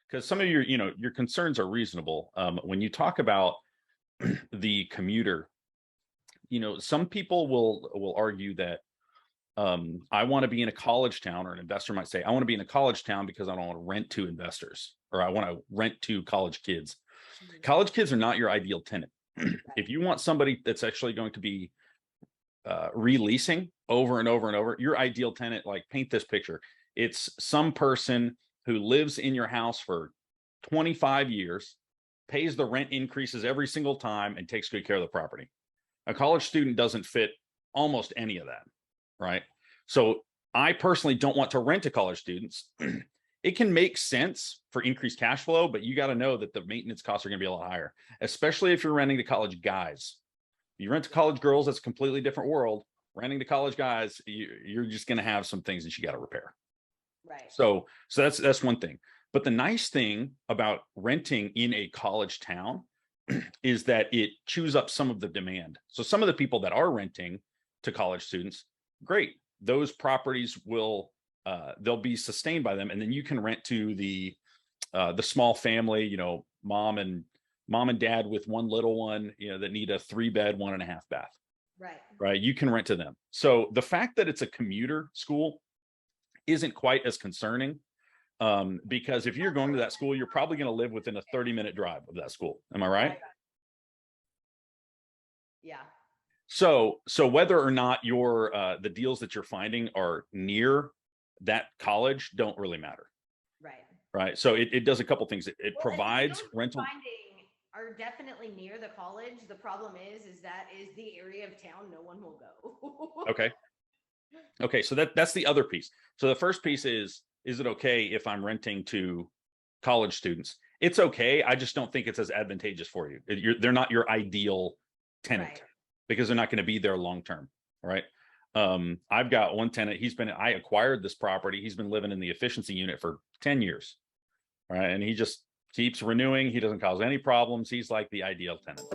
because some of your concerns are reasonable. When you talk about the commuter, some people will argue that I want to be in a college town, or an investor might say, I want to be in a college town because I don't want to rent to investors, or I want to rent to college kids. College kids are not your ideal tenant. If you want somebody that's actually going to be releasing over and over and over, your ideal tenant, like, paint this picture. It's some person who lives in your house for 25 years, pays the rent increases every single time, and takes good care of the property. A college student doesn't fit almost any of that, right? So I personally don't want to rent to college students. It can make sense for increased cash flow, but you got to know that the maintenance costs are going to be a lot higher, especially if you're renting to college guys. You rent to college girls, that's a completely different world. Renting to college guys, you're just going to have some things that you got to repair. Right. So that's one thing. But the nice thing about renting in a college town is that it chews up some of the demand. So some of the people that are renting to college students, great. Those properties will they'll be sustained by them, and then you can rent to the small family, mom and dad with one little one, that need a 3-bed, 1.5 bath. Right. You can rent to them. So the fact that it's a commuter school isn't quite as concerning, because if you're going to that school, you're probably going to live within a 30-minute drive of that school. Am I right? Yeah. So whether or not the deals that you're finding are near that college don't really matter. Right. So it does a couple things. It provides rental. Are definitely near the college. The problem is that is the area of town no one will go. Okay. So that's the other piece. So the first piece is it okay if I'm renting to college students? It's okay. I just don't think it's as advantageous for you. They're not your ideal tenant, because they're not going to be there long term. Right. I've got one tenant. I acquired this property. He's been living in the efficiency unit for 10 years. Right. And he just keeps renewing. He doesn't cause any problems. He's like the ideal tenant.